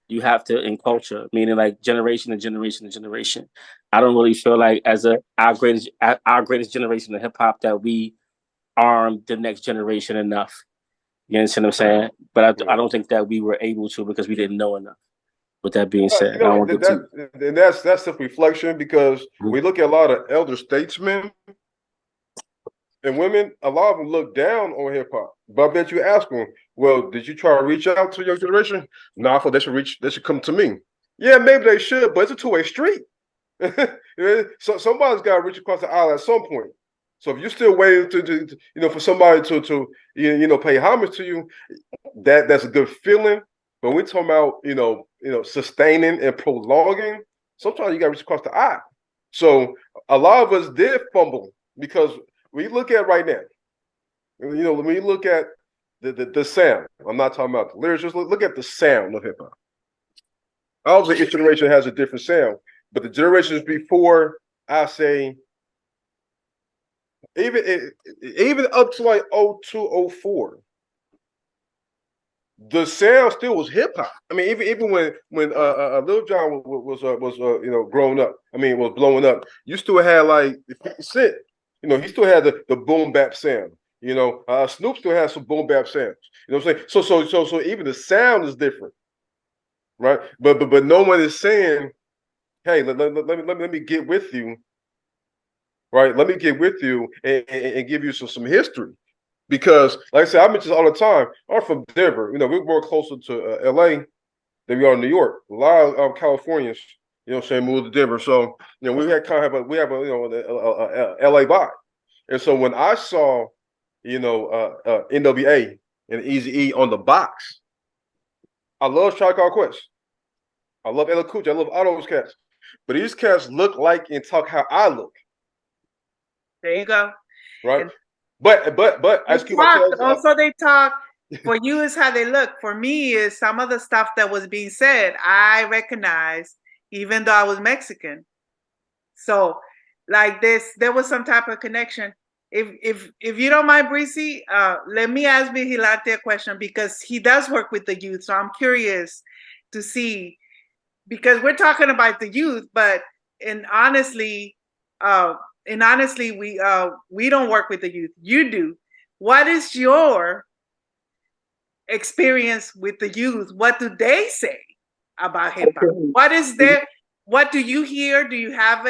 S5: you have to in culture, meaning like generation to generation to generation. I don't really feel like as our greatest generation of hip hop that we armed the next generation enough. You understand what I'm saying? But I don't think that we were able to because we didn't know enough. With that being said,
S1: and that's self-reflection, because we look at a lot of elder statesmen and women. A lot of them look down on hip hop. But I bet you ask them, "Well, did you try to reach out to your generation?" No, I thought they should come to me. Yeah, maybe they should, but it's a two-way street. So somebody's got to reach across the aisle at some point. So if you're still waiting to for somebody to pay homage to you, that's a good feeling. But we're talking about sustaining and prolonging. Sometimes you got to reach across the eye. So a lot of us did fumble because when you look at right now, when you look at the sound, I'm not talking about the lyrics. Just look at the sound of hip hop. Obviously, each generation has a different sound, but the generations before, I say, even up to like 02, 04, the sound still was hip hop. I mean, even when Lil Jon was growing up, I mean, was blowing up, you still had like 50 Cent. He still had the boom bap sound. Snoop still has some boom bap sounds. You know what I'm saying? So even the sound is different, right? But no one is saying, hey, let me get with you, right? Let me get with you and give you some history. Because, like I said, I mention this all the time. I'm from Denver. We're more closer to LA than we are in New York. A lot of Californians, moved to Denver. So, we had kind of a LA vibe. And so when I saw, NWA and Eazy-E on the box, I love Tribe Called Quest. I love LL Cool J. I love all those cats. But these cats look like and talk how I look.
S3: There you go.
S1: Right? But
S3: also they talk. For you is how they look. For me is some of the stuff that was being said I recognize, even though I was Mexican. So like there was some type of connection. If you don't mind, Breezy, let me ask Vigilante a question because he does work with the youth. So I'm curious to see, because we're talking about the youth, but honestly, we don't work with the youth. You do. What is your experience with the youth? What do they say about hip hop? What do you hear? Do you have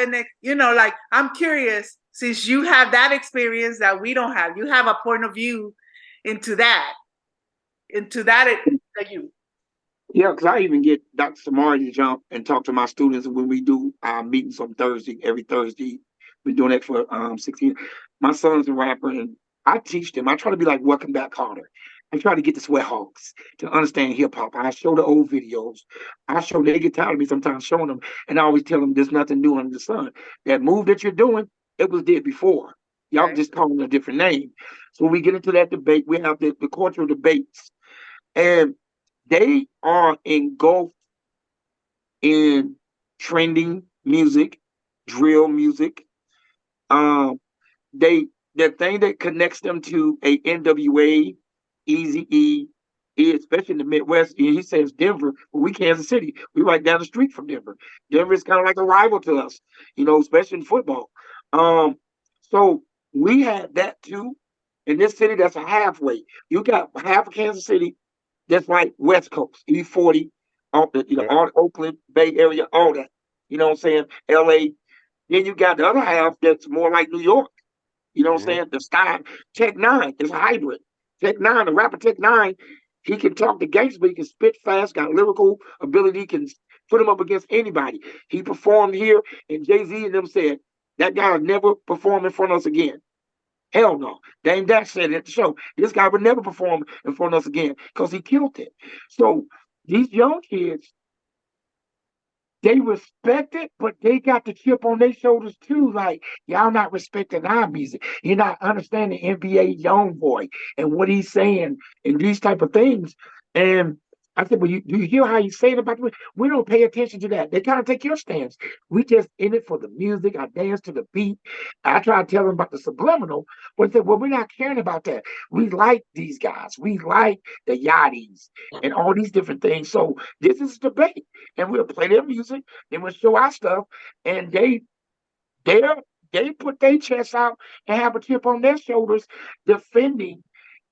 S3: I'm curious, since you have that experience that we don't have. You have a point of view into that the youth.
S4: Yeah, because I even get Dr. Samari to jump and talk to my students when we do meetings on every Thursday. Been doing that for 16 years. My son's a rapper, and I teach them. I try to be like Welcome Back Carter. I try to get the Sweat Hogs to understand hip hop. I show the old videos. They get tired of me sometimes showing them, and I always tell them there's nothing new under the sun. That move that you're doing, it was there before. Y'all just calling it a different name. So when we get into that debate, we have the cultural debates. And they are engulfed in trending music, drill music. The thing that connects them to a NWA, Eazy-E, especially in the Midwest. He says Denver, but we Kansas City. We right down the street from Denver. Denver is kind of like a rival to us, especially in football. So we had that too. In this city, that's a halfway. You got half of Kansas City. That's like West Coast, E40, all Oakland, Bay Area, all that. You know what I'm saying? LA. Then you got the other half that's more like New York. You know what I'm saying? The style. Tech Nine is a hybrid. Tech Nine, the rapper Tech Nine, he can talk to gangsters, but he can spit fast, got lyrical ability, can put him up against anybody. He performed here, and Jay-Z and them said, that guy will never perform in front of us again. Hell no. Dame Dash said it at the show. This guy would never perform in front of us again because he killed it. So these young kids, they respect it, but they got the chip on their shoulders too. Like, y'all not respecting our music. You're not understanding NBA Youngboy and what he's saying and these type of things. And I said, well, do you hear how he's saying about it? We don't pay attention to that. They kind of take your stance. We just in it for the music. I dance to the beat. I try to tell them about the subliminal, but they said, well, we're not caring about that. We like these guys. We like the Yachties and all these different things. So this is a debate. And we'll play their music, then we'll show our stuff, and they put their chests out and have a chip on their shoulders defending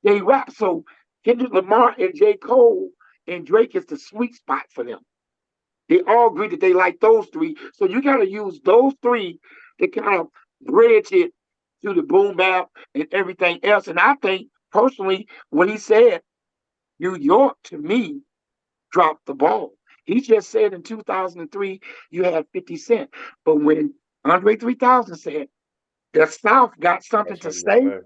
S4: they rap. So Kendrick Lamar and J. Cole and Drake is the sweet spot for them. They all agree that they like those three. So you got to use those three to kind of bridge it to the boom bap and everything else. And I think, personally, what he said, New York, to me, dropped the ball. He just said in 2003, you had 50 Cent. But when Andre 3000 said, the South got something to say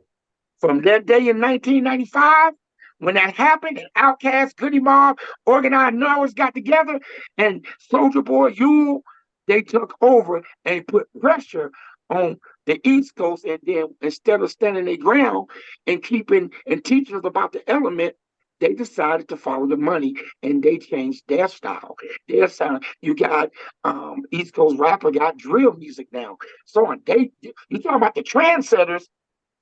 S4: from that day in 1995 when that happened, and Outkast, Goody Mob, Organized Noize got together, and Soldier Boy, Yule, they took over and put pressure on the East Coast, and then instead of standing their ground and keeping and teaching us about the element, they decided to follow the money and they changed their style, their sound. You got East Coast rapper got drill music now. So on, you talking about the trendsetters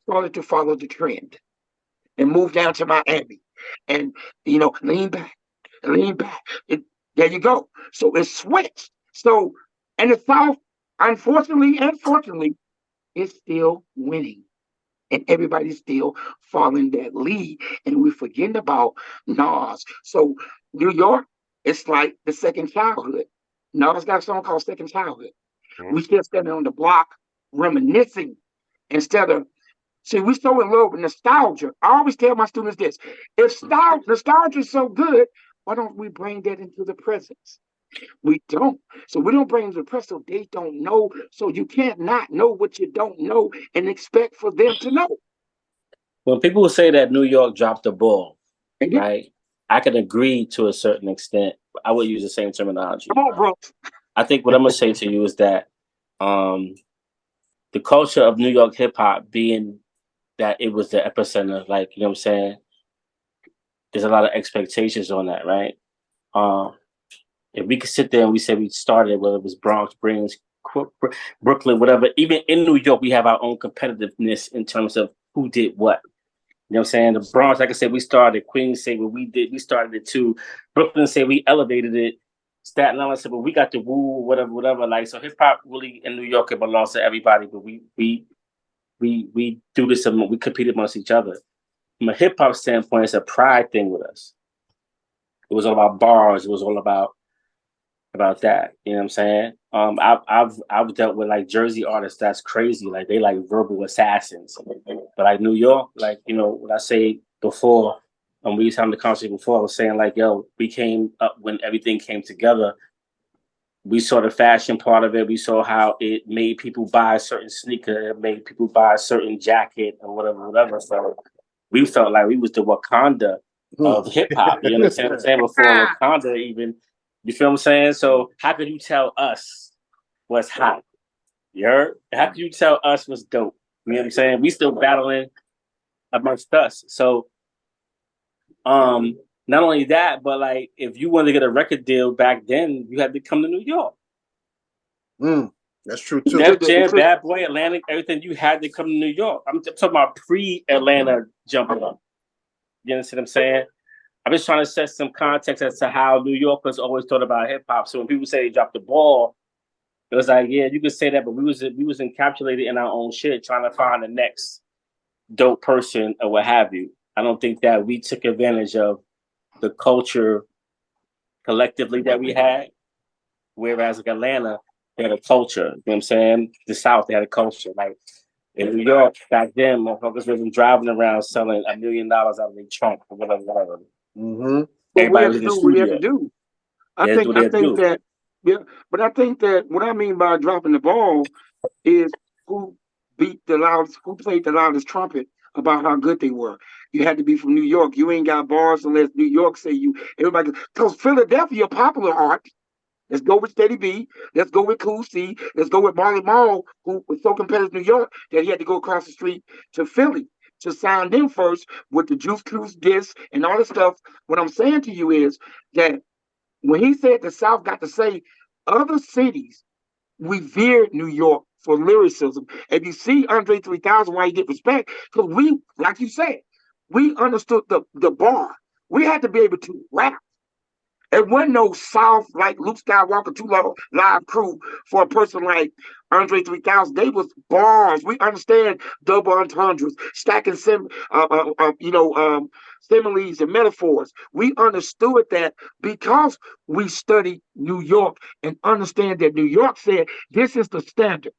S4: started to follow the trend and move down to Miami, and lean back, lean back. There you go. So it switched. So and the South, unfortunately and fortunately, is still winning. And everybody's still following that lead. And we're forgetting about Nas. So New York, it's like the second childhood. Nas got a song called Second Childhood. Mm-hmm. We still standing on the block reminiscing instead of, see, we're so in love with nostalgia. I always tell my students this. If nostalgia is so good, why don't we bring that into the present? We don't. So we don't bring them to the press, so they don't know. So you can't not know what you don't know and expect for them to know.
S5: When people say that New York dropped the ball, right? I can agree to a certain extent. I would use the same terminology.
S4: Come on, bro.
S5: I think what I'm gonna say to you is that the culture of New York hip hop being that it was the epicenter, like, you know what I'm saying? There's a lot of expectations on that, right? If we could sit there and we say we started, whether it was Bronx, Bronx, Brooklyn, whatever, even in New York, we have our own competitiveness in terms of who did what. You know what I'm saying? The Bronx, like I said, we started. Queens say what we did, we started it too. Brooklyn say we elevated it. Staten Island said, well, we got the woo, whatever. Like, so hip hop really in New York, it belongs to everybody, but we do this and we compete amongst each other. From a hip hop standpoint, it's a pride thing with us. It was all about bars. It was all about that. You know what I'm saying? I've dealt with like Jersey artists that's crazy. Like they like verbal assassins. But like New York, like, what I say before, we used to have the conversation before, I was saying like, yo, we came up when everything came together. We saw the fashion part of it. We saw how it made people buy a certain sneaker. It made people buy a certain jacket and whatever. So we felt like we was the Wakanda of hip hop. You understand what I'm saying? Before Wakanda even, you feel what I'm saying? So how could you tell us what's hot? You heard? How could you tell us what's dope? You know what I'm saying? We still battling amongst us. So not only that, but like if you wanted to get a record deal back then, you had to come to New York.
S2: That's true too.
S5: Def Jam, Bad Boy, Atlantic, everything, you had to come to New York. I'm talking about pre-Atlanta jumping up. You understand what I'm saying? I'm just trying to set some context as to how New Yorkers always thought about hip hop. So when people say they dropped the ball, it was like, yeah, you could say that, but we was encapsulated in our own shit, trying to find the next dope person or what have you. I don't think that we took advantage of the culture collectively that we had. Whereas like Atlanta, they had a culture. You know what I'm saying? The South, they had a culture. Like in New York, back then, motherfuckers wasn't driving around selling $1 million out of their trunk or whatever.
S4: Mm-hmm.
S5: Everybody was in the studio.
S4: We had to do. I think that what I mean by dropping the ball is who played the loudest trumpet about how good they were. You had to be from New York. You ain't got bars unless New York say you. Everybody, because Philadelphia, popular art. Let's go with Steady B. Let's go with Cool C. Let's go with Marley Marl, who was so competitive in New York that he had to go across the street to Philly to sign them first with the Juice Cruise disc and all this stuff. What I'm saying to you is that when he said the South got to say, other cities revered New York for lyricism. If you see Andre 3000, why he get respect, because we, like you said, we understood the bar. We had to be able to rap. It wasn't no South like Luke Skywalker 2 Live Crew for a person like Andre 3000. They was bars. We understand double entendres, stacking similes and metaphors. We understood that because we studied New York and understand that New York said this is the standard.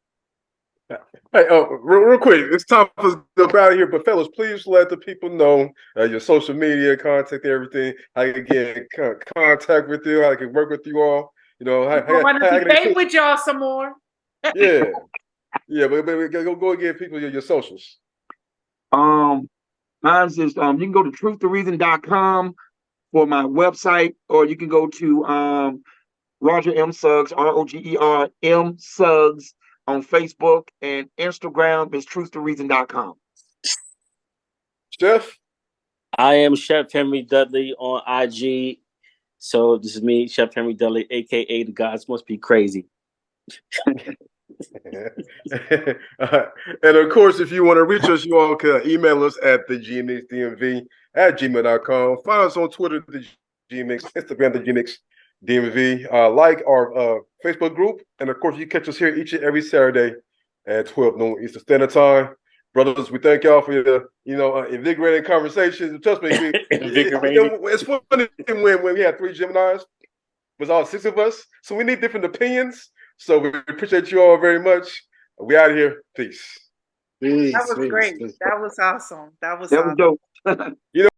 S1: Hey, real quick, it's time for us to go out of here. But fellas, please let the people know your social media, contact, everything. How you can get in contact with you, how they can work with you all.
S3: I want to debate with y'all some more.
S1: Yeah. Yeah, but go and give people your socials.
S4: Mine's is you can go to truththereason.com for my website, or you can go to Roger M. Suggs, ROGER M. Suggs on Facebook, and Instagram is truththereason.com.
S1: Chef?
S5: I am Chef Henry Dudley on IG. So this is me, Chef Henry Dudley, aka the Gods Must Be Crazy.
S1: And of course, if you want to reach us, you all can email us at thegmixdmv@gmail.com. Find us on Twitter, the Gmix, Instagram, the Gmix DMV. Like our Facebook group, and of course, you catch us here each and every Saturday at 12 noon Eastern Standard Time. Brothers, we thank y'all for your, invigorating conversations. Trust me, it's funny when we had 3 Geminis. It was all 6 of us, so we need different opinions. So we appreciate you all very much. We out of here. Peace.
S3: That was great. That was awesome. That was
S4: dope.